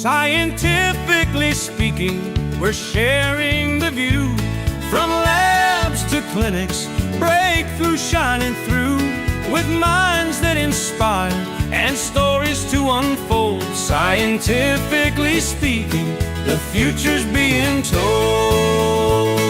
Scientifically speaking, we're sharing the view. From labs to clinics, breakthrough shining through. With minds that inspire and stories to unfold. Scientifically speaking, the future's being told.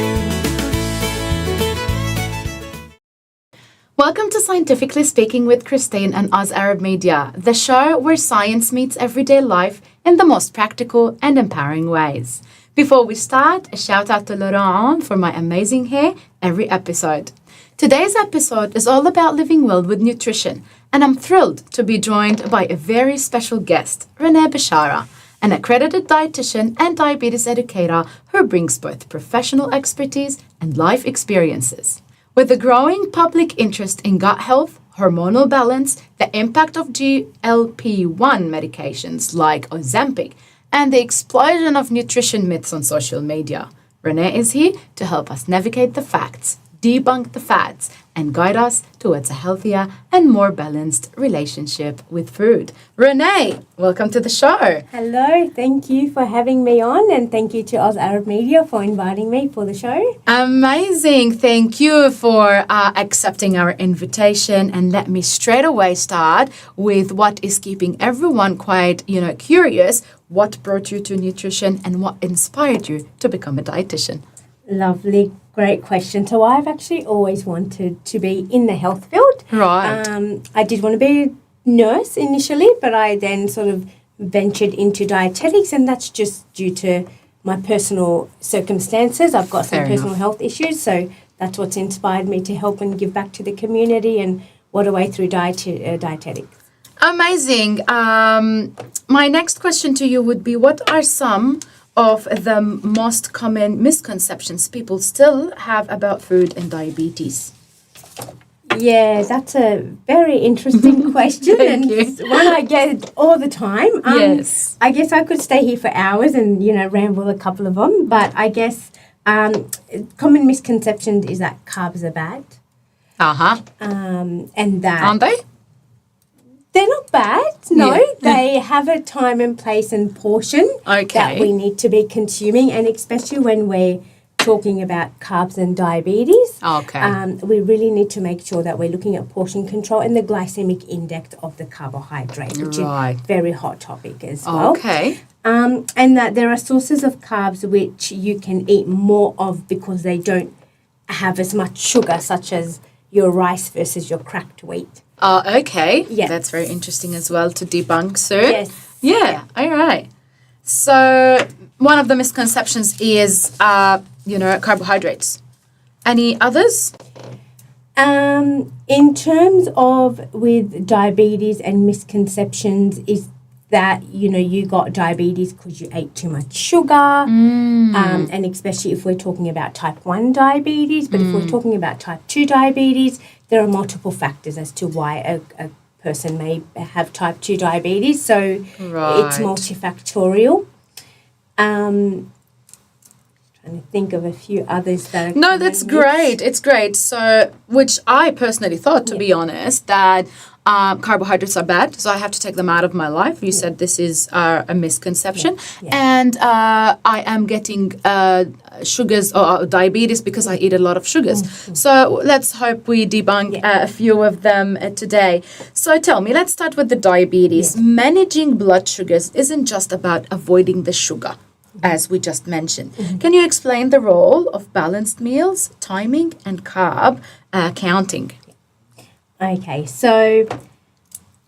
Welcome to Scientifically Speaking with Christine and Oz Arab Media, the show where science meets everyday life in the most practical and empowering ways. Before we start, a shout out to Laurent for my amazing hair every episode. Today's episode is all about living well with nutrition, and I'm thrilled to be joined by a very special guest, Renee Bechara, an accredited dietitian and diabetes educator who brings both professional expertise and life experiences. With the growing public interest in gut health, hormonal balance, the impact of GLP-1 medications like Ozempic, and the explosion of nutrition myths on social media, Renee is here to help us navigate the facts, debunk the fads, and guide us towards a healthier and more balanced relationship with food. Renee, welcome to the show. Hello, thank you for having me on, and thank you to Oz Arab Media for inviting me for the show. Amazing. Thank you for accepting our invitation. And let me straight away start with what is keeping everyone quite, curious. What brought you to nutrition and what inspired you to become a dietitian? Lovely, great question. So I've actually always wanted to be in the health field. Right. I did want to be a nurse initially, but I then sort of ventured into dietetics, and that's just due to my personal circumstances. I've got some personal health issues, so that's what's inspired me to help and give back to the community and what a way through dietetics. Amazing. My next question to you would be, what are some of the most common misconceptions people still have about food and diabetes? Yeah, that's a very interesting question and one I get all the time. Yes. I guess I could stay here for hours and, ramble a couple of them, but I guess common misconception is that carbs are bad. Uh-huh. And that... Aren't they? They're not bad, no. Yeah. They have a time and place and portion that we need to be consuming, and especially when we're talking about carbs and diabetes. We really need to make sure that we're looking at portion control and the glycemic index of the carbohydrate, which is a very hot topic as well. Okay. And that there are sources of carbs which you can eat more of because they don't have as much sugar, such as your rice versus your cracked wheat. Okay. Yes. That's very interesting as well to debunk soon. Yes. Yeah. All right. So one of the misconceptions is, carbohydrates. Any others? In terms of with diabetes and misconceptions is that, you got diabetes because you ate too much sugar, and especially if we're talking about type 1 diabetes, but if we're talking about type 2 diabetes, there are multiple factors as to why a person may have type 2 diabetes, so it's multifactorial. Trying to think of a few others that are... No, that's great. It's great. So, which I personally thought, to be honest, that carbohydrates are bad, so I have to take them out of my life. You said this is a misconception. And I am getting sugars or diabetes because I eat a lot of sugars. So let's hope we debunk a few of them today. So tell me, let's start with the diabetes. Managing blood sugars isn't just about avoiding the sugar, as we just mentioned. Can you explain the role of balanced meals, timing, and carb counting? Okay, so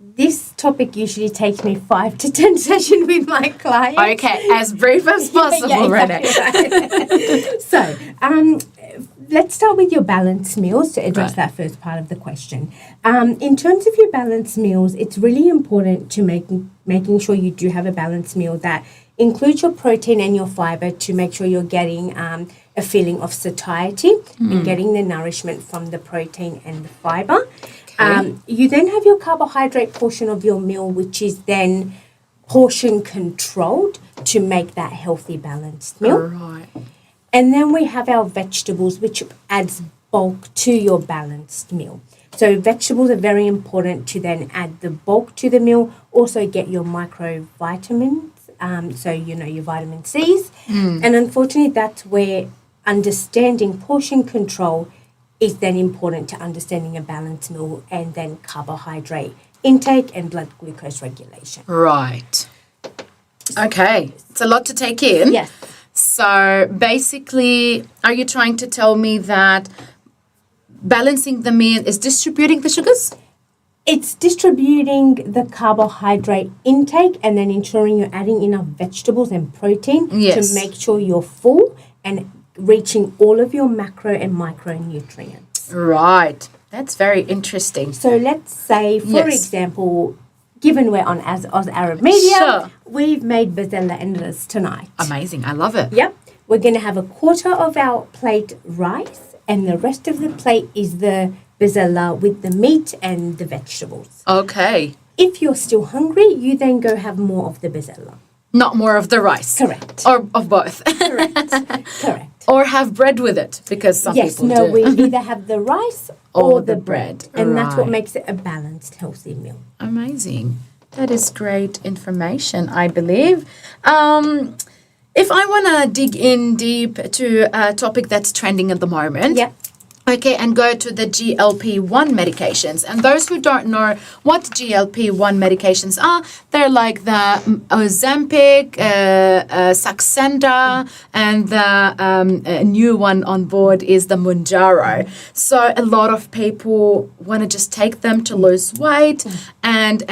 this topic usually takes me 5 to 10 sessions with my clients. Okay, as brief as possible, Renee. Right. So, let's start with your balanced meals to address that first part of the question. In terms of your balanced meals, it's really important to making sure you do have a balanced meal that includes your protein and your fiber to make sure you're getting a feeling of satiety and getting the nourishment from the protein and the fiber. You then have your carbohydrate portion of your meal, which is then portion controlled to make that healthy, balanced meal. Right. And then we have our vegetables, which adds bulk to your balanced meal. So vegetables are very important to then add the bulk to the meal, also get your microvitamins so your vitamin C's. And unfortunately, that's where understanding portion control is then important to understanding a balanced meal and then carbohydrate intake and blood glucose regulation. Right. Okay. It's a lot to take in. Yes. So basically, are you trying to tell me that balancing the meal is distributing the sugars? It's distributing the carbohydrate intake and then ensuring you're adding enough vegetables and protein Yes. to make sure you're full and reaching all of your macro and micronutrients. Right. That's very interesting. So let's say, for Yes. example, given we're on Oz Arab Media, Sure. we've made bazella and riz tonight. Amazing. I love it. Yep. We're going to have a quarter of our plate rice and the rest of the plate is the bazella with the meat and the vegetables. Okay. If you're still hungry, you then go have more of the bazella. Not more of the rice. Correct. Or of both. Correct. Correct. Or have bread with it, because some Yes, people no, do. we either have the rice or the bread. And that's what right. makes it a balanced, healthy meal. Amazing. That is great information, I believe. If I want to dig in deep to a topic that's trending at the moment. Yep. Okay, and go to the GLP-1 medications. And those who don't know what GLP-1 medications are, they're like the Ozempic, Saxenda, and the new one on board is the Mounjaro. So a lot of people want to just take them to lose weight, and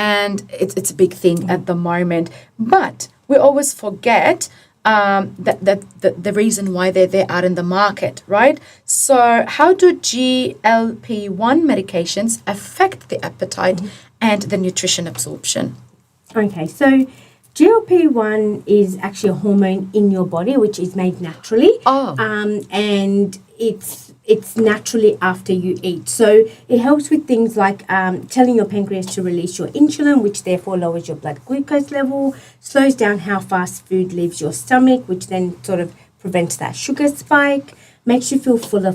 it's a big thing at the moment. But we always forget the reason why they're out in the market, right? So how do GLP-1 medications affect the appetite and the nutrition absorption? Okay, so GLP-1 is actually a hormone in your body which is made naturally. Oh. And it's naturally after you eat. So it helps with things like telling your pancreas to release your insulin, which therefore lowers your blood glucose level, slows down how fast food leaves your stomach, which then sort of prevents that sugar spike, makes you feel fuller,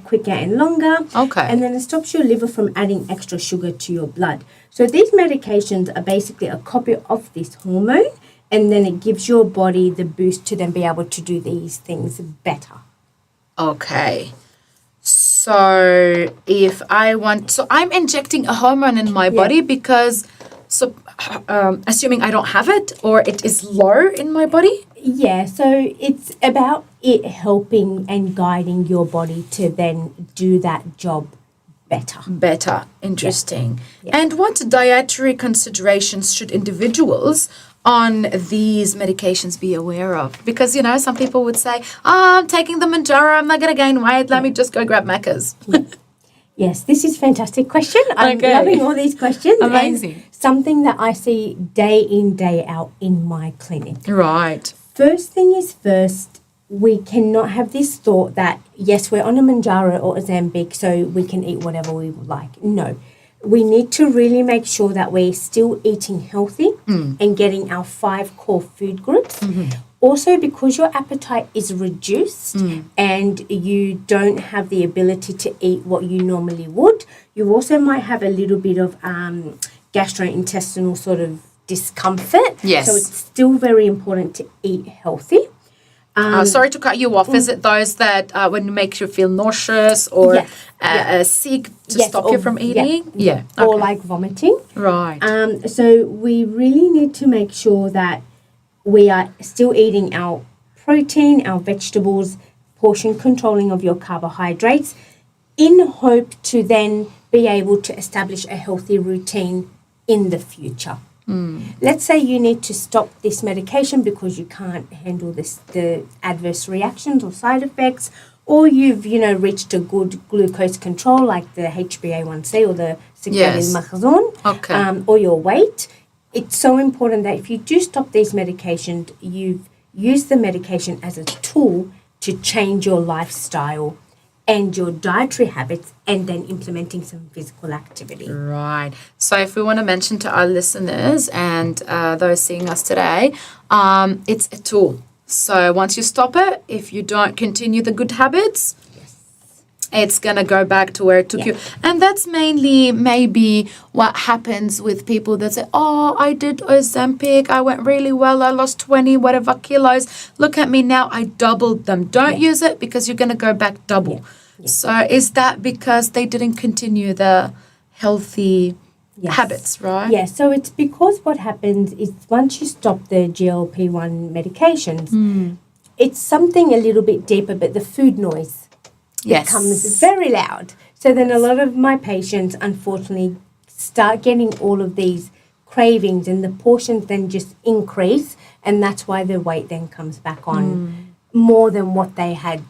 quicker and longer. Okay. And then it stops your liver from adding extra sugar to your blood. So these medications are basically a copy of this hormone, and then it gives your body the boost to then be able to do these things better. Okay. So if I want, so I'm injecting a hormone in my body because, so assuming I don't have it or it is low in my body? Yeah, so it's about it helping and guiding your body to then do that job better. Better. Interesting. Yeah. And what dietary considerations should individuals on these medications be aware of? Because, some people would say, I'm taking the Mounjaro, I'm not going to gain weight, let me just go grab Macca's. Yes, this is a fantastic question. I'm Okay. loving all these questions. Amazing. And something that I see day in, day out in my clinic. Right. First thing is first, we cannot have this thought that, yes, we're on a Mounjaro or Ozempic, so we can eat whatever we would like. No. We need to really make sure that we're still eating healthy and getting our 5 core food groups. Also, because your appetite is reduced and you don't have the ability to eat what you normally would, you also might have a little bit of gastrointestinal sort of discomfort. Yes. So it's still very important to eat healthy. Sorry to cut you off. Is it those that when it makes you feel nauseous or sick to stop you from eating? Yeah. Or Okay. like vomiting. Right. So we really need to make sure that we are still eating our protein, our vegetables, portion controlling of your carbohydrates in hope to then be able to establish a healthy routine in the future. Let's say you need to stop this medication because you can't handle the adverse reactions or side effects, or you've, reached a good glucose control like the HbA1c or the Yes. Okay. or your weight. It's so important that if you do stop these medications, you've used the medication as a tool to change your lifestyle and your dietary habits and then implementing some physical activity. Right. So if we want to mention to our listeners and those seeing us today, it's a tool. So once you stop it, if you don't continue the good habits, it's going to go back to where it took you. And that's mainly maybe what happens with people that say, oh, I did Ozempic, I went really well, I lost 20 whatever kilos, look at me now, I doubled them. Don't use it because you're going to go back double. So is that because they didn't continue the healthy habits, right? Yeah, so it's because what happens is once you stop the GLP-1 medications, it's something a little bit deeper, but the food noise becomes very loud. So then a lot of my patients, unfortunately, start getting all of these cravings and the portions then just increase, and that's why the weight then comes back on more than what they had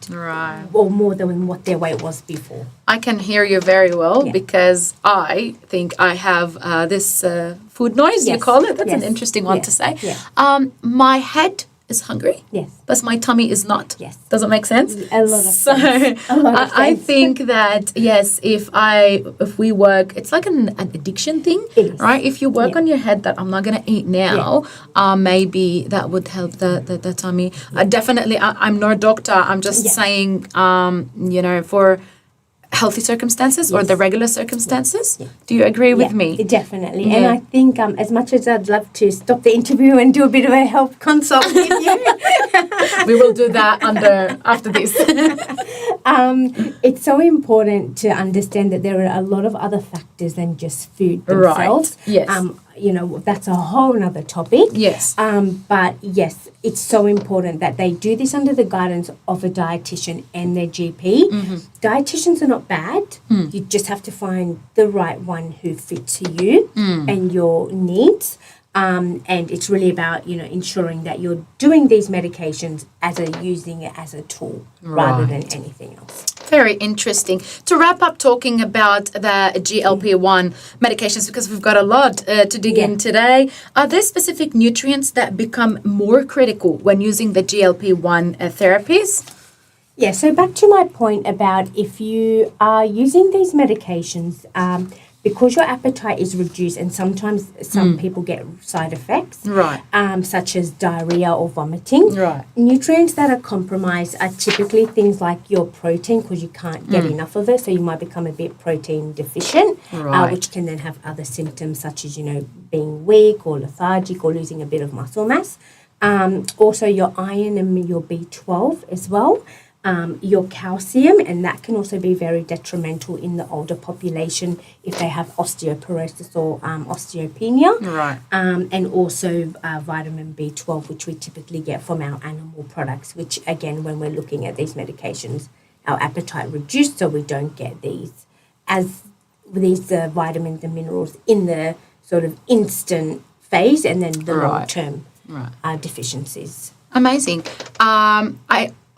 or more than what their weight was before. I can hear you very well because I think I have this food noise, you call it. That's an interesting one to say. My head is hungry, but my tummy is not. Does it make sense? A lot of sense. I think that if we work, it's like an addiction thing, right? If you work on your head that I'm not going to eat now, maybe that would help the tummy. Definitely, I'm no doctor. I'm just saying, for healthy circumstances or the regular circumstances. Do you agree with me? Definitely. And I think as much as I'd love to stop the interview and do a bit of a health consult with you. We will do that after this. It's so important to understand that there are a lot of other factors than just food themselves. Right. Yes. That's a whole nother topic. Yes. But yes, it's so important that they do this under the guidance of a dietitian and their GP. Dietitians are not bad. You just have to find the right one who fits you and your needs. And it's really about, ensuring that you're doing these medications using it as a tool rather than anything else. Very interesting. To wrap up talking about the GLP-1 medications, because we've got a lot to dig in today, are there specific nutrients that become more critical when using the GLP-1 therapies? Yeah, so back to my point about if you are using these medications, because your appetite is reduced and sometimes some people get side effects, such as diarrhea or vomiting. Nutrients that are compromised are typically things like your protein, because you can't get enough of it, so you might become a bit protein deficient, which can then have other symptoms such as, being weak or lethargic or losing a bit of muscle mass. Also your iron and your B12 as well. Your calcium, and that can also be very detrimental in the older population if they have osteoporosis or osteopenia. And also vitamin B12, which we typically get from our animal products, which again, when we're looking at these medications, our appetite reduced, so we don't get these vitamins and minerals in the sort of instant phase and then the long-term deficiencies. Amazing.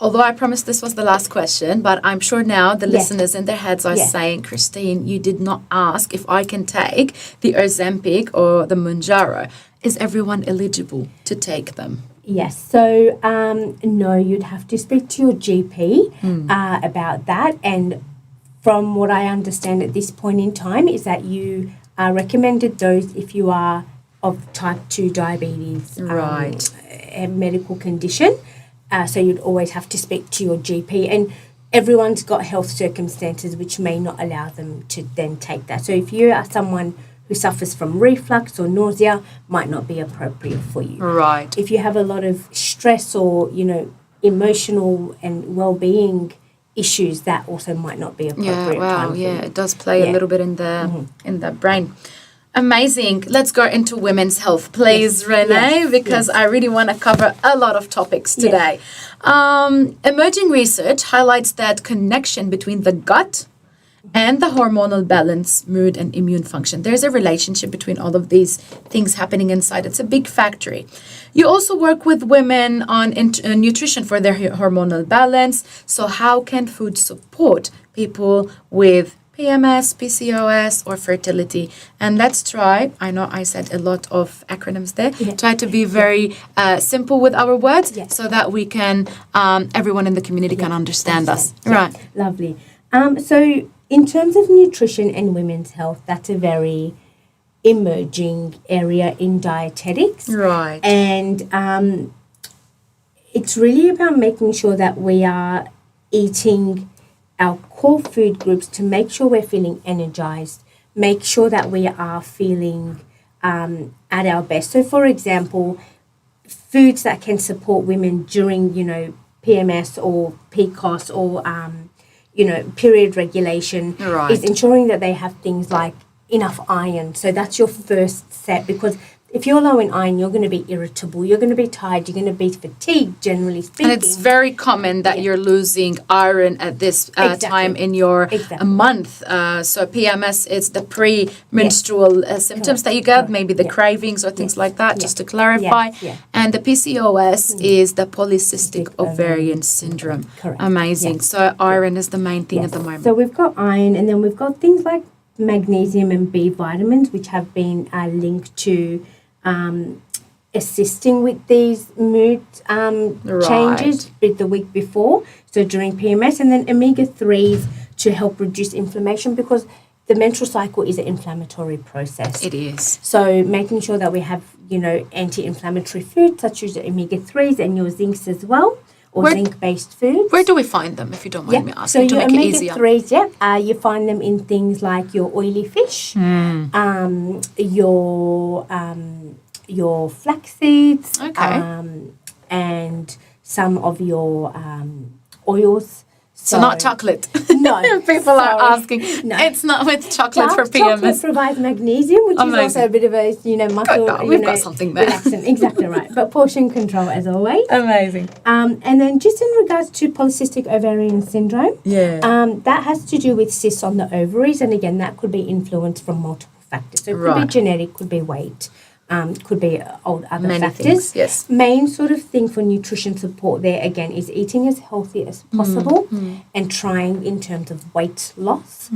Although I promised this was the last question, but I'm sure now the listeners in their heads are saying, Christine, you did not ask if I can take the Ozempic or the Mounjaro. Is everyone eligible to take them? Yes. So, no, you'd have to speak to your GP about that. And from what I understand at this point in time is that you are recommended those if you are of type 2 diabetes, a medical condition. So you'd always have to speak to your GP, and everyone's got health circumstances which may not allow them to then take that. So if you are someone who suffers from reflux or nausea, might not be appropriate for you. If you have a lot of stress or, emotional and well-being issues, that also might not be appropriate. It does play a little bit in the brain. Amazing. Let's go into women's health, please, Renee, because I really want to cover a lot of topics today. Emerging research highlights that connection between the gut and the hormonal balance, mood, and immune function. There's a relationship between all of these things happening inside. It's a big factory. You also work with women on nutrition for their hormonal balance. So how can food support people with PMS, PCOS, or fertility? And let's try, I know I said a lot of acronyms there, try to be very simple with our words so that we can, everyone in the community can understand us. Lovely. So in terms of nutrition and women's health, that's a very emerging area in dietetics. And it's really about making sure that we are eating our core food groups to make sure we're feeling energized, make sure that we are feeling at our best. So, for example, foods that can support women during, PMS or PCOS or, period regulation is ensuring that they have things like enough iron. So that's your first step, because if you're low in iron, you're going to be irritable, you're going to be tired, you're going to be fatigued, generally speaking. And it's very common that you're losing iron at this time in your month. So PMS is the pre-menstrual symptoms that you get, maybe the cravings or things like that, just to clarify. And the PCOS is the polycystic ovarian syndrome. Correct. Amazing. So iron is the main thing at the moment. So we've got iron, and then we've got things like magnesium and B vitamins, which have been linked to assisting with these mood changes with the week before, so during PMS, and then omega-3s to help reduce inflammation, because the menstrual cycle is an inflammatory process. It is. So making sure that we have, anti-inflammatory foods such as omega-3s and your zincs as well, or zinc-based foods. Where do we find them, if you don't mind me asking, so to your make it easier? omega-3s, you find them in things like your oily fish, your flax seeds, and some of your oils. So not chocolate. No. People are asking. No. It's not with chocolate Dark for PMS. Chocolate provides magnesium, which is also a bit of a, muscle. We've got something there. Relaxant. Exactly right. But portion control as always. Amazing. And then just in regards to polycystic ovarian syndrome, that has to do with cysts on the ovaries. And again, that could be influenced from multiple factors. So it could be genetic, could be weight. Could be other Many factors. Things, yes. Main sort of thing for nutrition support there, again, is eating as healthy as possible and trying in terms of weight loss.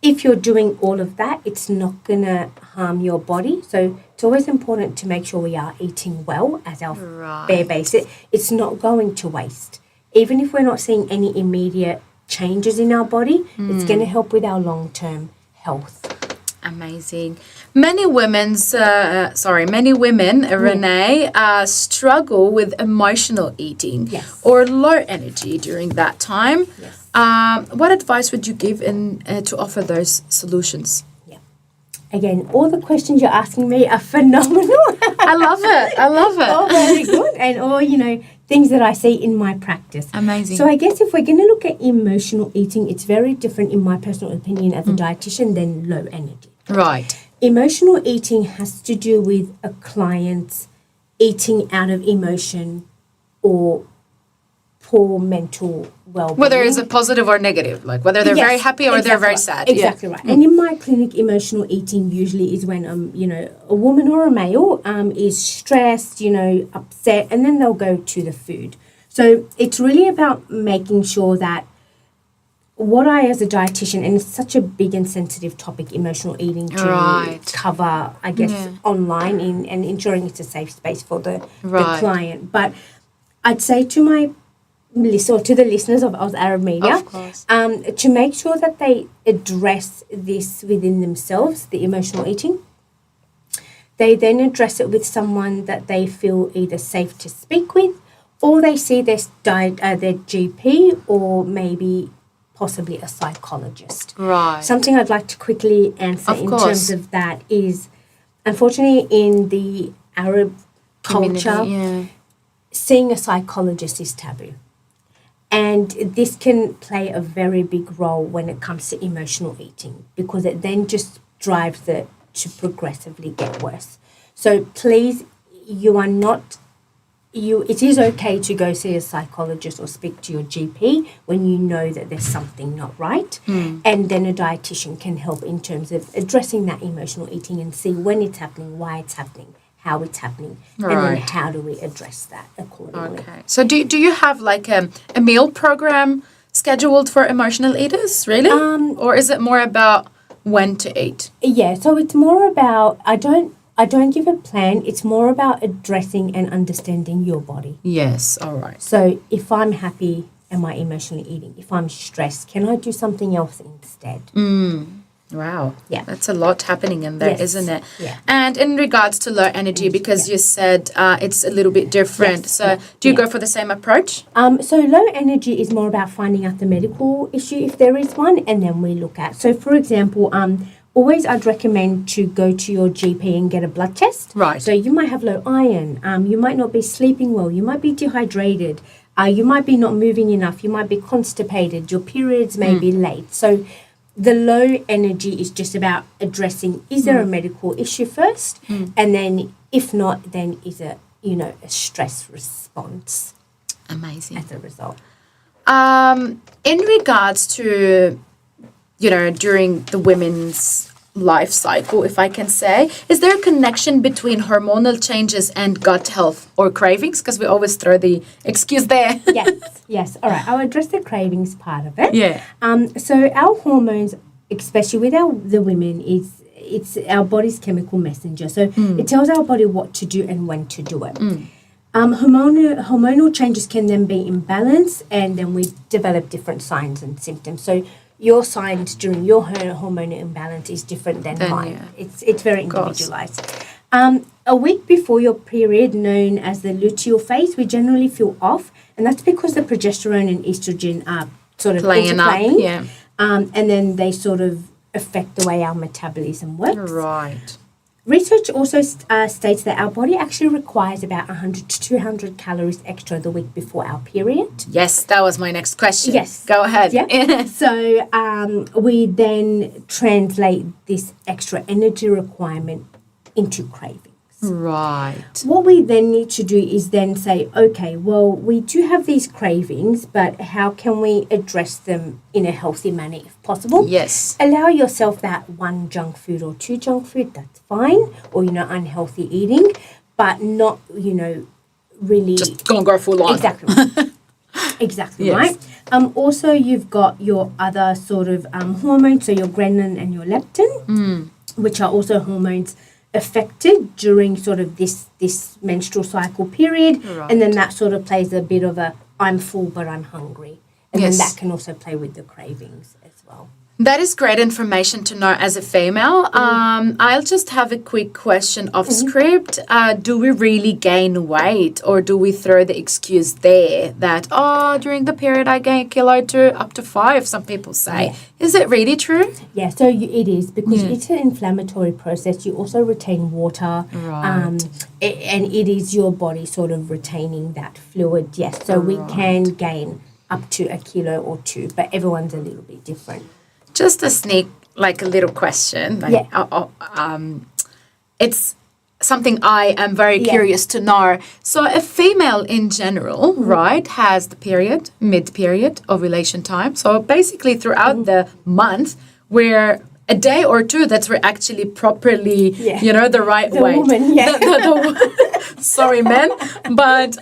If you're doing all of that, it's not going to harm your body. So it's always important to make sure we are eating well as our bare basic. It's not going to waste. Even if we're not seeing any immediate changes in our body, it's going to help with our long-term health. Amazing. Many women, Renee, struggle with emotional eating or low energy during that time. What advice would you give to offer those solutions? Again, all the questions you're asking me are phenomenal. I love it. All very good, and all, things that I see in my practice. Amazing. So I guess if we're going to look at emotional eating, it's very different, in my personal opinion, as a dietitian than low energy. Right. Emotional eating has to do with a client's eating out of emotion or poor mental well-being. Whether it's a positive or negative, like whether they're very happy or they're very sad. Exactly right. And in my clinic, emotional eating usually is when, a woman or a male is stressed, upset, and then they'll go to the food. So it's really about making sure that what I, as a dietitian, and it's such a big and sensitive topic, emotional eating, to cover, I guess, online and ensuring it's a safe space for the client. But I'd say to to the listeners of Oz Arab Media, to make sure that they address this within themselves, the emotional eating. They then address it with someone that they feel either safe to speak with, or they see their GP, or maybe possibly a psychologist. Right. Something I'd like to quickly answer terms of that is, unfortunately, in the Arab culture, seeing a psychologist is taboo. And this can play a very big role when it comes to emotional eating, because it then just drives it to progressively get worse. So please, it is okay to go see a psychologist or speak to your GP when you know that there's something not right. And then a dietitian can help in terms of addressing that emotional eating and see when it's happening, why it's happening, how it's happening, and then how do we address that accordingly. Okay. So do you have like a meal program scheduled for emotional eaters, really? Or is it more about when to eat? Yeah, so it's more about, I don't give a plan. It's more about addressing and understanding your body. Yes, all right. So if I'm happy, am I emotionally eating? If I'm stressed, can I do something else instead? Wow. Yeah. That's a lot happening in there, Yes. isn't it? Yeah. And in regards to low energy, because you said it's a little bit different. Yes. So Yeah. do you Yeah. go for the same approach? So low energy is more about finding out the medical issue if there is one, and then we look at. So for example, always I'd recommend to go to your GP and get a blood test. Right. So you might have low iron. You might not be sleeping well. You might be dehydrated. You might be not moving enough. You might be constipated. Your periods may be late. So the low energy is just about addressing, is there a medical issue first? And then if not, then is it, a stress response Amazing. as a result. In regards to, during the women's life cycle, if I can say, is there a connection between hormonal changes and gut health or cravings? Because we always throw the excuse there. Yes. All right. I'll address the cravings part of it. Yeah. So our hormones, especially with the women, it's our body's chemical messenger. So it tells our body what to do and when to do it. Hormonal changes can then be imbalanced, and then we develop different signs and symptoms. So your signs during your hormonal imbalance is different than mine. Yeah. It's very individualized. A week before your period, known as the luteal phase, we generally feel off, and that's because the progesterone and estrogen are sort of interplaying. Yeah. And then they sort of affect the way our metabolism works. Right. Research also states that our body actually requires about 100 to 200 calories extra the week before our period. Yes, that was my next question. Yes. Go ahead. Yeah. So we then translate this extra energy requirement into cravings. Right. What we then need to do is then say, okay, well, we do have these cravings, but how can we address them in a healthy manner if possible? Yes. Allow yourself that one junk food or two junk food, that's fine, or, unhealthy eating, but not, really... Just go full on. Exactly. Exactly, Yes. right? Also, you've got your other sort of hormones, so your ghrelin and your leptin, which are also hormones affected during sort of this menstrual cycle period. Right. And then that sort of plays a bit of a I'm full but I'm hungry. And Yes. then that can also play with the cravings as well. That is great information to know as a female. I'll just have a quick question off script. Do we really gain weight, or do we throw the excuse there that, during the period I gain a kilo to up to 5, some people say. Yeah. Is it really true? Yeah, so it is because it's an inflammatory process. You also retain water, Right. and it is your body sort of retaining that fluid. Yes, so we can gain up to a kilo or 2, but everyone's a little bit different. Just a little question. It's something I am very curious to know. So a female in general, right, has the period, mid-period, ovulation time. So basically throughout the month, where a day or two that we're actually properly, the right The weight. woman, yeah. Sorry, men. But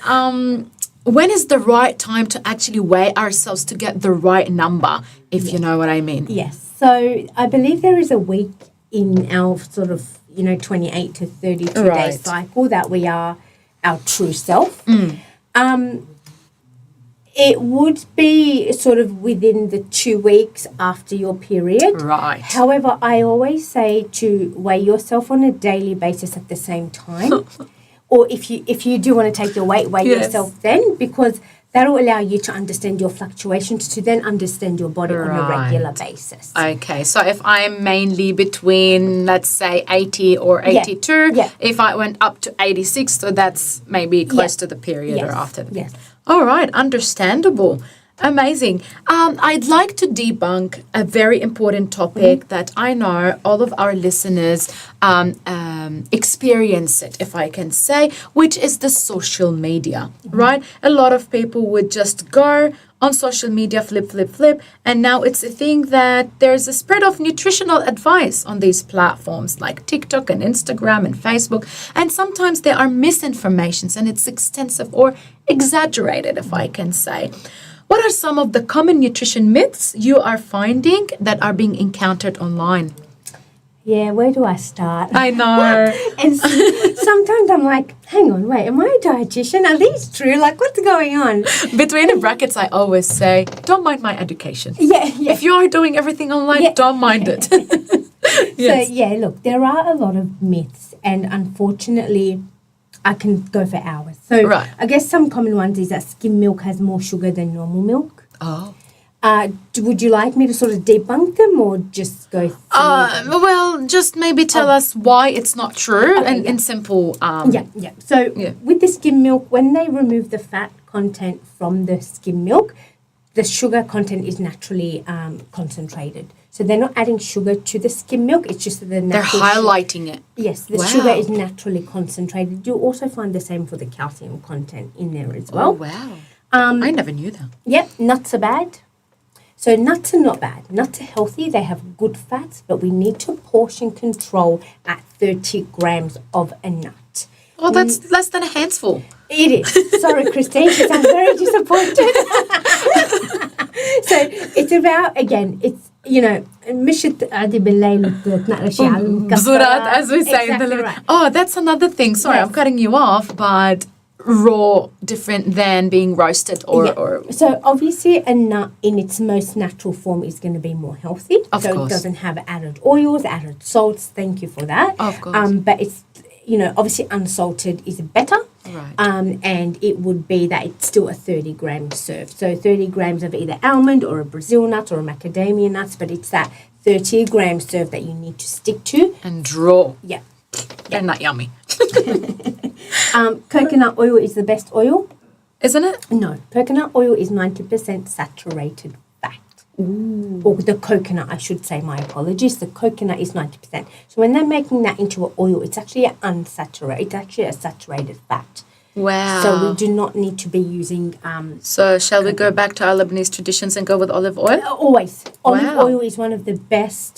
when is the right time to actually weigh ourselves to get the right number, if you know what I mean? Yes. So I believe there is a week in our sort of, 28 to 32 day Right. cycle that we are our true self. It would be sort of within the 2 weeks after your period. Right. However, I always say to weigh yourself on a daily basis at the same time. Or if you do want to take your weight, weigh Yes. yourself then, because that'll allow you to understand your fluctuations, to then understand your body on a regular basis. Okay, so if I'm mainly between, let's say, 80 or 82, if I went up to 86, so that's maybe close to the period or after the period. Yes. All right, understandable. Amazing. I'd like to debunk a very important topic that I know all of our listeners experience it, if I can say, which is the social media, right? A lot of people would just go on social media, flip, and now it's a thing that there's a spread of nutritional advice on these platforms like TikTok and Instagram and Facebook, and sometimes there are misinformations and it's extensive or exaggerated, if I can say. What are some of the common nutrition myths you are finding that are being encountered online? Yeah, where do I start? I know. And sometimes I'm like, hang on, wait, am I a dietitian? Are these true? Like, what's going on? Between the brackets, I always say, don't mind my education. Yeah. If you are doing everything online, don't mind it. Yes. So, yeah, look, there are a lot of myths, and unfortunately, I can go for hours. So, Right. I guess some common ones is that skim milk has more sugar than normal milk. Oh. Would you like me to sort of debunk them or just go through them? Well, just maybe tell us why it's not true in simple. Yeah. So with the skim milk, when they remove the fat content from the skim milk, the sugar content is naturally concentrated. So they're not adding sugar to the skim milk. It's just that They're highlighting it. Yes, the Wow. sugar is naturally concentrated. You'll also find the same for the calcium content in there as Oh, well. wow. I never knew that. Yep, nuts are bad. So nuts are not bad. Nuts are healthy. They have good fats, but we need to portion control at 30 grams of a nut. Oh, that's less than a handful. It is. Sorry, Christine. She sounds very disappointed. So it's about, again, it's, مشت عادي بالليل وتنقرشي على المكسرات. Bzurat, as we say in the Exactly living. right. Oh, that's another thing. Sorry, Yes. I'm cutting you off, but raw different than being roasted or So obviously a nut in its most natural form is going to be more healthy. Of so course. it doesn't have added oils, added salts. Thank you for that. Of course. But it's, obviously unsalted is better. Right. And it would be that it's still a 30 gram serve. So 30 grams of either almond or a Brazil nut or a macadamia nuts, but it's that 30 gram serve that you need to stick to. and draw. Yeah. They're not yummy. Coconut oil is the best oil. Isn't it? No, coconut oil is 90% saturated fat. Or the coconut, I should say, my apologies. The coconut is 90%. So when they're making that into an oil, it's actually unsaturated. It's actually a saturated fat. Wow. So we do not need to be using... So shall we go back to our Lebanese traditions and go with olive oil? Always. Olive Wow. oil is one of the best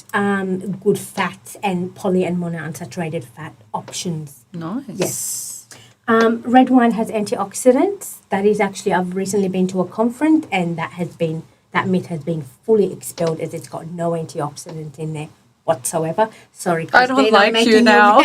good fats and poly and monounsaturated fat options. Nice. Yes. Red wine has antioxidants. That is actually, I've recently been to a conference and that myth has been fully expelled as it's got no antioxidant in there whatsoever. Sorry, I don't Christine, I'm like you making now.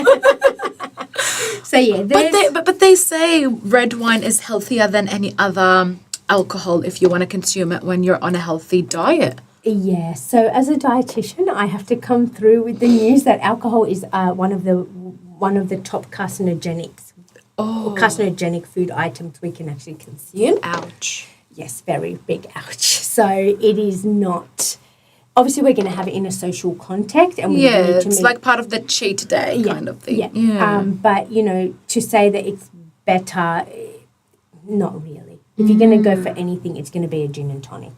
So yeah, But they say red wine is healthier than any other alcohol if you want to consume it when you're on a healthy diet. yeah. So as a dietitian, I have to come through with the news that alcohol is one of the top carcinogenics. Or carcinogenic food items we can actually consume. Ouch. Yes, very big ouch. So it is not. Obviously, we're going to have it in a social context, and we Yeah, need to it's like part of the cheat day kind of thing. Yeah. But to say that it's better, not really. If you're going to go for anything, it's going to be a gin and tonic,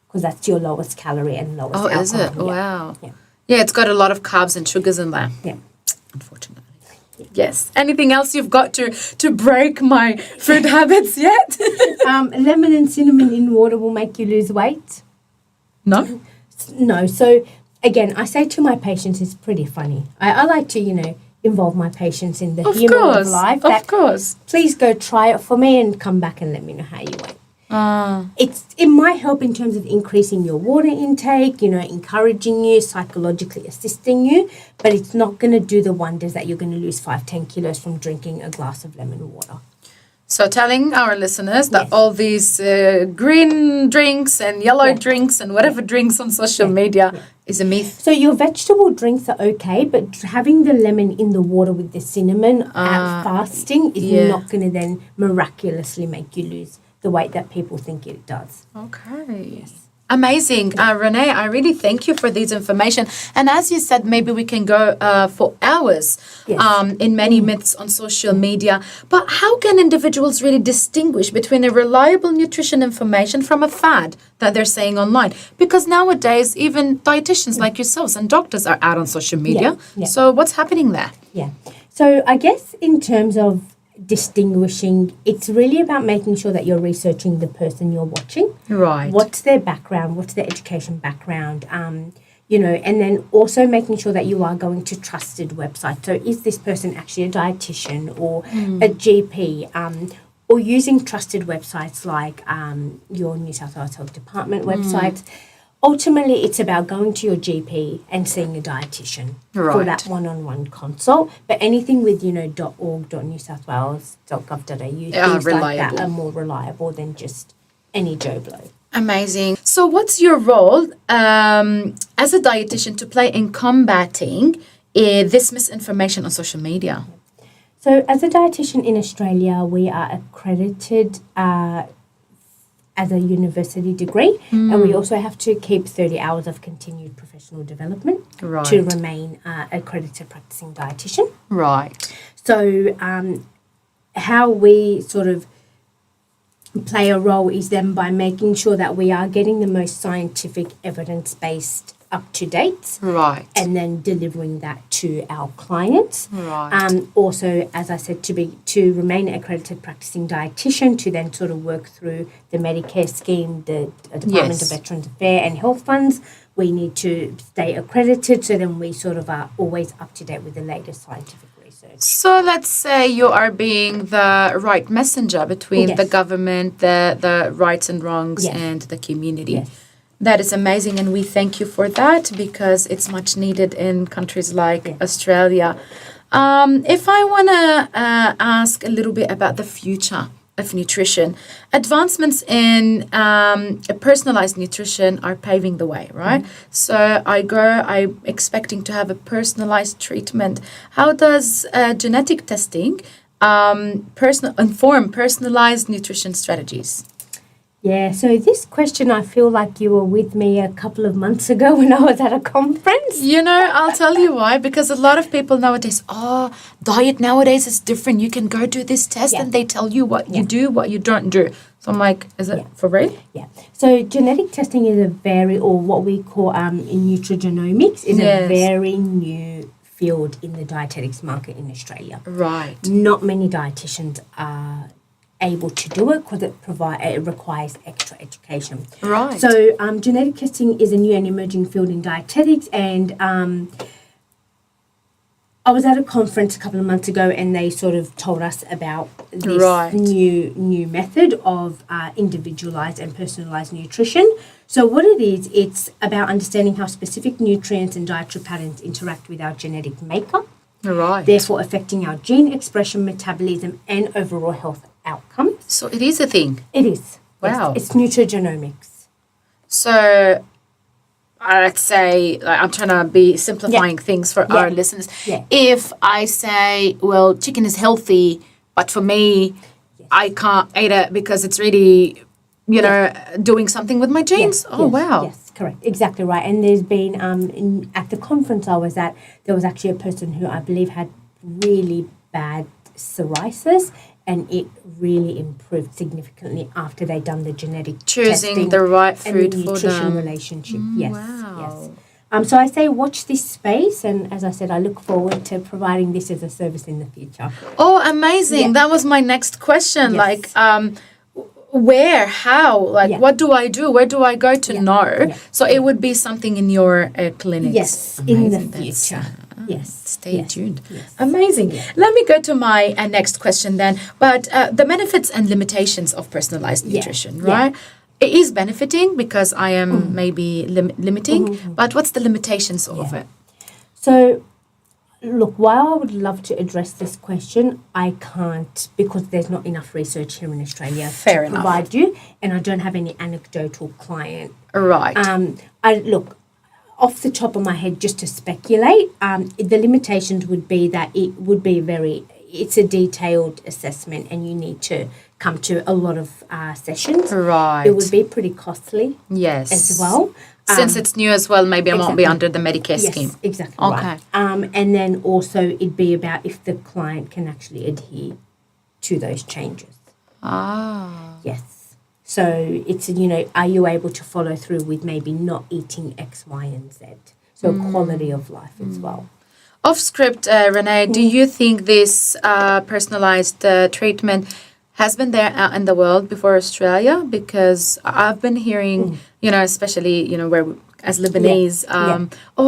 because that's your lowest calorie and lowest Oh, alcohol. is it? Yeah. Wow. Yeah. Yeah, it's got a lot of carbs and sugars in there, Yeah. unfortunately. Yes. Anything else you've got to break my food habits yet? Lemon and cinnamon in water will make you lose weight. No? No. So again, I say to my patients, it's pretty funny. I like to, involve my patients in the humor of life. Of course. Please go try it for me and come back and let me know how you went. It might help in terms of increasing your water intake, encouraging you, psychologically assisting you, but it's not going to do the wonders that you're going to lose 5-10 kilos from drinking a glass of lemon water. So telling our listeners that Yes. all these green drinks and yellow drinks and whatever drinks on social media is a myth. So your vegetable drinks are okay, but having the lemon in the water with the cinnamon at fasting is not going to then miraculously make you lose the weight that people think it does. Okay. Yes. Amazing. Renee, I really thank you for this information. And as you said, maybe we can go for hours in many myths on social media. But how can individuals really distinguish between a reliable nutrition information from a fad that they're saying online? Because nowadays, even dietitians like yourselves and doctors are out on social media. Yeah. So what's happening there? Yeah. So I guess in terms of distinguishing, it's really about making sure that you're researching the person you're watching. Right. What's their background? What's their education background? And then also making sure that you are going to trusted websites. So is this person actually a dietitian or a GP? Or using trusted websites like your New South Wales Health Department websites. Ultimately, it's about going to your GP and seeing a dietitian for Right. that one-on-one consult. But anything with, .org.newsouthwales.gov.au, things like reliable. that are more reliable than just any Joe Blow. Amazing. So what's your role as a dietitian to play in combating this misinformation on social media? So as a dietitian in Australia, we are accredited as a university degree, and we also have to keep 30 hours of continued professional development to remain accredited practicing dietitian. Right. So how we sort of play a role is then by making sure that we are getting the most scientific evidence-based up-to-date, Right. and then delivering that to our clients. Right. Also, as I said, to remain an accredited practicing dietitian, to then sort of work through the Medicare scheme, the Department of Veterans Affairs and Health Funds, we need to stay accredited, so then we sort of are always up to date with the latest scientific research. So let's say you are being the right messenger between the government, the rights and wrongs, and the community. Yes. That is amazing, and we thank you for that because it's much needed in countries like Australia. If I want to ask a little bit about the future of nutrition, advancements in personalized nutrition are paving the way, right? So I'm expecting to have a personalized treatment. How does genetic testing inform personalized nutrition strategies? Yeah, so this question, I feel like you were with me a couple of months ago when I was at a conference. You know, I'll tell you why, because a lot of people nowadays, diet nowadays is different. You can go do this test and they tell you what you do, what you don't do. So I'm like, is it for real? Yeah. So genetic testing is or what we call in nutrigenomics, is a very new field in the dietetics market in Australia. Right. Not many dietitians are able to do it because it requires extra education. Right. So genetic testing is a new and emerging field in dietetics, and I was at a conference a couple of months ago, and they sort of told us about this new method of individualized and personalized nutrition. So what it is, it's about understanding how specific nutrients and dietary patterns interact with our genetic makeup, therefore affecting our gene expression, metabolism, and overall health outcomes. So it is a thing. It is. Wow. Yes, it's nutrigenomics. So let's say, I'm trying to be simplifying things for our listeners. Yeah. If I say, well, chicken is healthy, but for me, I can't eat it because it's really, doing something with my genes. Wow. Yes, correct. Exactly right. And there's been, at the conference I was at, there was actually a person who I believe had really bad psoriasis, and it really improved significantly after they'd done the genetic choosing testing the right and food the for nutrition them. relationship. Yes, Wow. yes. So I say watch this space, and as I said, I look forward to providing this as a service in the future. Oh, amazing. Yeah. That was my next question. Yes. Like, where, how, what do I do? Where do I go to know? Yeah. So it would be something in your clinics. Yes, Amazing. in the That's, future. Yes. Stay Yes. tuned. Yes. Amazing. Let me go to my next question then. But the benefits and limitations of personalized nutrition, right? It is benefiting because I am maybe limiting, but what's the limitations of it? So, look, while I would love to address this question, I can't because there's not enough research here in Australia to provide you, and I don't have any anecdotal client. Right. Off the top of my head, just to speculate, the limitations would be that it would be it's a detailed assessment, and you need to come to a lot of sessions. Right. It would be pretty costly. Yes. As well. Since it's new as well, maybe I won't be under the Medicare scheme. Yes, exactly. Okay. Right. And then also it'd be about if the client can actually adhere to those changes. Ah. Yes. So it's, are you able to follow through with maybe not eating X, Y, and Z? So quality of life as well. Off script, Renee, do you think this personalized treatment has been there out in the world before Australia? Because I've been hearing, especially, where as Lebanese,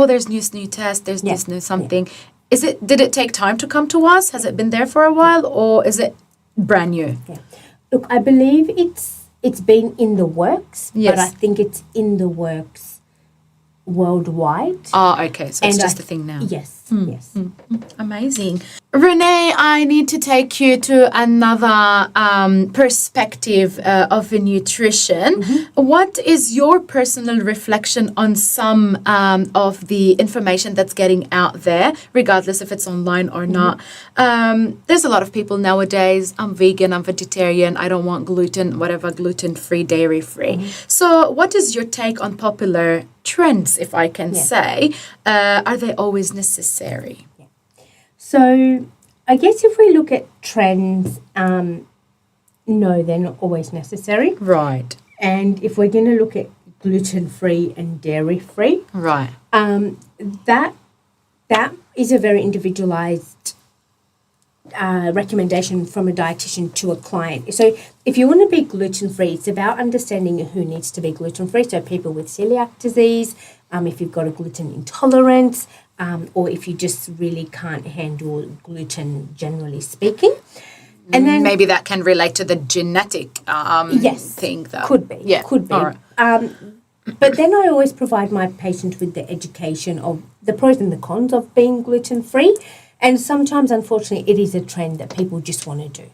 there's new test, there's this new something. Did it take time to come to us? Has it been there for a while, or is it brand new? Yeah. Look, I believe it's been in the works, but I think it's in the works worldwide. Oh, okay. So it's just a thing now. Yes. Yes. Amazing. Renee, I need to take you to another perspective of nutrition. What is your personal reflection on some of the information that's getting out there, regardless if it's online or not? There's a lot of people nowadays, I'm vegan, I'm vegetarian, I don't want gluten, whatever, gluten-free, dairy-free. So what is your take on popular trends, if I can say? Are they always necessary? So I guess if we look at trends, no, they're not always necessary. Right. And if we're going to look at gluten-free and dairy-free, Right. that is a very individualized recommendation from a dietitian to a client. So if you want to be gluten-free, it's about understanding who needs to be gluten-free. So people with celiac disease, if you've got a gluten intolerance, or if you just really can't handle gluten, generally speaking. And then maybe that can relate to the genetic thing, though. Could be. Yeah. Could be. All right. But then I always provide my patients with the education of the pros and the cons of being gluten-free. And sometimes, unfortunately, it is a trend that people just want to do.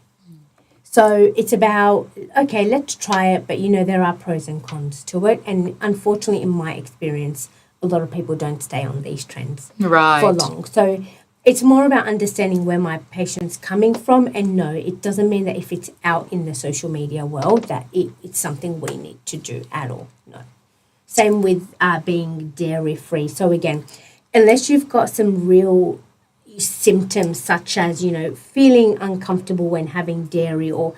So it's about, okay, let's try it, but, there are pros and cons to it. And unfortunately, in my experience, a lot of people don't stay on these trends for long. So it's more about understanding where my patient's coming from. And no, it doesn't mean that if it's out in the social media world that it's something we need to do at all. No. Same with being dairy-free. So again, unless you've got some real symptoms such as, feeling uncomfortable when having dairy or,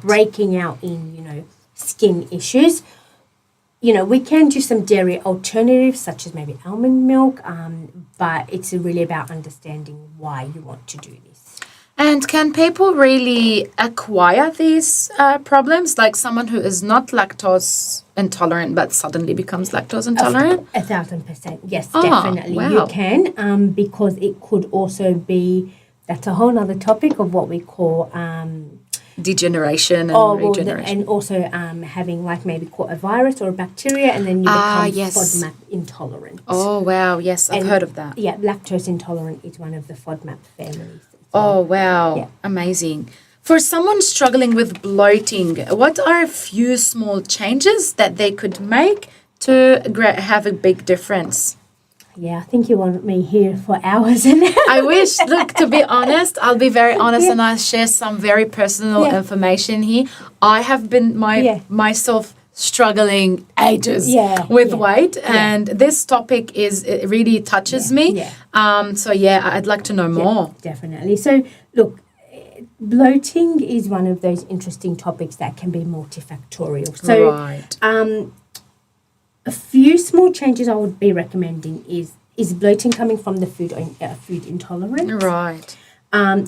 breaking out in, skin issues, we can do some dairy alternatives such as maybe almond milk, but it's really about understanding why you want to do this. And can people really acquire these problems? Like someone who is not lactose intolerant but suddenly becomes lactose intolerant? 1,000%. Yes, Oh, definitely. wow. You can, because it could also be, that's a whole other topic of what we call Degeneration and regeneration. And also having like maybe caught a virus or a bacteria, and then you become FODMAP intolerant. Oh, wow. Yes, I've heard of that. Yeah, lactose intolerant is one of the FODMAP families. Oh, wow. Yeah. Amazing. For someone struggling with bloating, what are a few small changes that they could make to have a big difference? Yeah, I think you want me here for hours and hours. I wish. Look, to be honest, I'll be very honest and I'll share some very personal information here. I have been myself struggling ages with weight, and this topic it really touches me. Yeah. So I'd like to know more. Definitely. So look, bloating is one of those interesting topics that can be multifactorial. So a few small changes I would be recommending is bloating coming from the food intolerance? Right.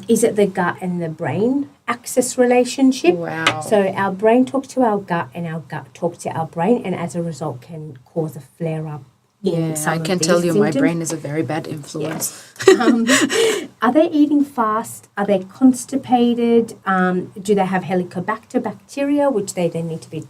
Is it the gut and the brain axis relationship? Wow. So our brain talks to our gut and our gut talks to our brain, and as a result can cause a flare-up. I can tell you symptoms. My brain is a very bad influence. Are they eating fast? Are they constipated? Do they have Helicobacter bacteria, which they then need to be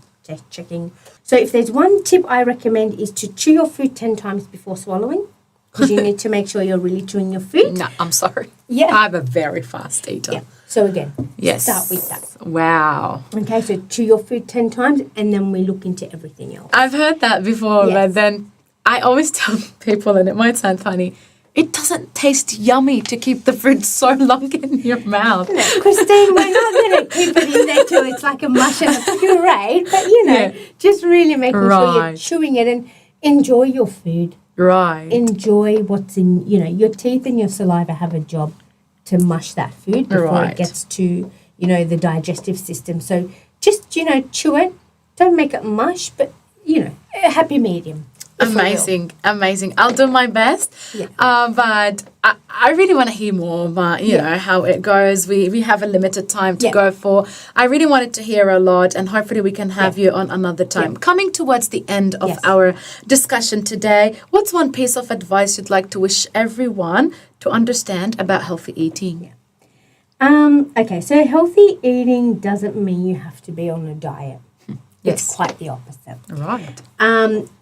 checking? So if there's one tip I recommend is to chew your food 10 times before swallowing, because you need to make sure you're really chewing your food. No, I'm sorry. Yeah. I'm a very fast eater. Yeah. So again, yes. Start with that. Wow. Okay, so chew your food 10 times and then we look into everything else. I've heard that before, but then I always tell people, and it might sound funny, it doesn't taste yummy to keep the fruit so long in your mouth. No, Christine, we're not going to keep it in there till it's like a mush and a puree, but just really making sure you're chewing it and enjoy your food. Right. Enjoy what's in, your teeth and your saliva have a job to mush that food before it gets to, the digestive system. So just, chew it. Don't make it mush, but, a happy medium. Amazing. I'll do my best. Yeah. But I really want to hear more about, how it goes. We have a limited time to go for. I really wanted to hear a lot, and hopefully we can have you on another time. Yeah. Coming towards the end of our discussion today, what's one piece of advice you'd like to wish everyone to understand about healthy eating? Yeah. Okay, so healthy eating doesn't mean you have to be on a diet. Yes. It's quite the opposite. Right.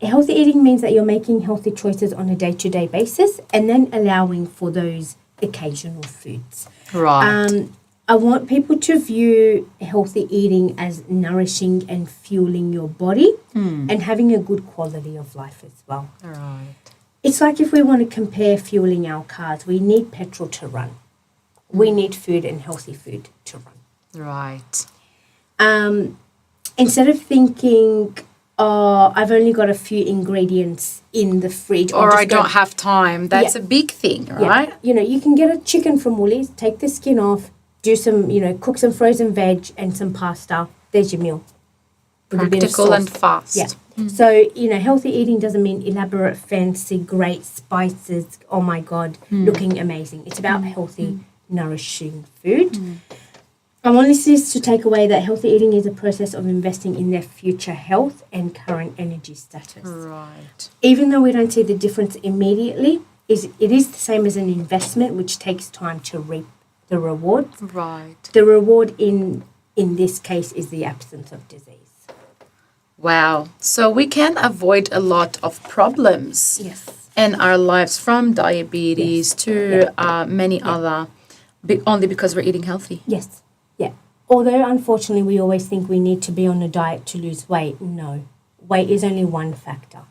Healthy eating means that you're making healthy choices on a day-to-day basis and then allowing for those occasional foods. Right. I want people to view healthy eating as nourishing and fueling your body and having a good quality of life as well. Right. It's like if we want to compare fueling our cars, we need petrol to run. We need food and healthy food to run. Right. Instead of thinking, oh, I've only got a few ingredients in the fridge. Or I don't have time. That's a big thing, right? Yeah. You know, you can get a chicken from Woolies, take the skin off, do some, cook some frozen veg and some pasta. There's your meal. With a bit of Practical sauce. and fast. Yeah. So, healthy eating doesn't mean elaborate, fancy, great spices. Oh my God, looking amazing. It's about healthy, nourishing food. I want listeners to take away that healthy eating is a process of investing in their future health and current energy status. Right. Even though we don't see the difference immediately, it is the same as an investment which takes time to reap the reward. Right. The reward in this case is the absence of disease. Wow. So we can avoid a lot of problems Yes. in our lives, from diabetes to many other, only because we're eating healthy. Yes. Yeah. Although unfortunately we always think we need to be on a diet to lose weight. No. Weight is only one factor.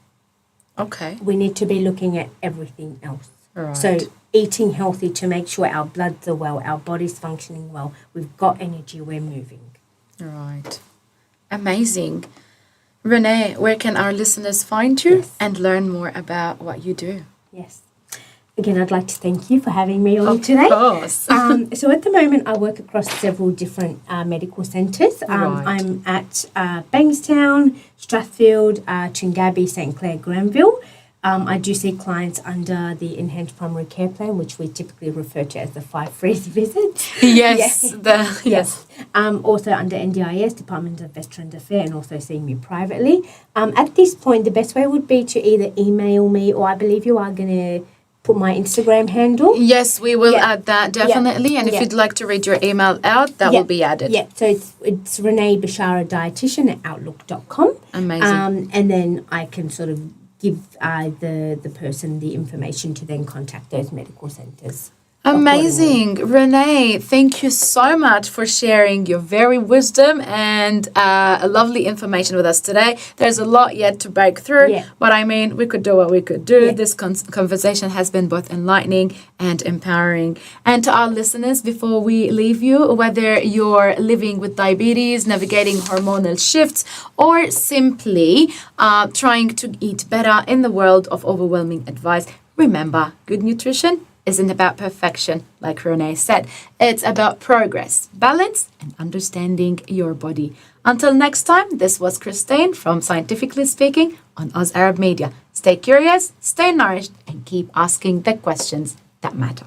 Okay. We need to be looking at everything else. Right. So eating healthy to make sure our bloods are well, our body's functioning well, we've got energy, we're moving. Right. Amazing. Renee, where can our listeners find you and learn more about what you do? Yes. Again, I'd like to thank you for having me on today. Of course. So at the moment, I work across several different medical centres. Right. I'm at Bankstown, Strathfield, Chingabi, St Clair, Granville. I do see clients under the Enhanced Primary Care Plan, which we typically refer to as the 5 free visits. Yes. Yes. Also under NDIS, Department of Veterans Affairs, and also seeing me privately. At this point, the best way would be to either email me, or I believe you are going to put my Instagram handle. Yes, we will add that definitely. And if Yeah. you'd like to read your email out, that will be added. Yeah, so it's Renee Bechara Dietitian at outlook.com. Amazing. And then I can sort of give the person the information to then contact those medical centres. Amazing. Renee, thank you so much for sharing your very wisdom and lovely information with us today. There's a lot yet to break through, but I mean, we could do what we could do. This conversation has been both enlightening and empowering. And to our listeners, before we leave you, whether you're living with diabetes, navigating hormonal shifts, or simply trying to eat better in the world of overwhelming advice, remember, good nutrition isn't about perfection, like Renee said. It's about progress, balance, and understanding your body. Until next time, this was Christine from Scientifically Speaking on Oz Arab Media. Stay curious, stay nourished, and keep asking the questions that matter.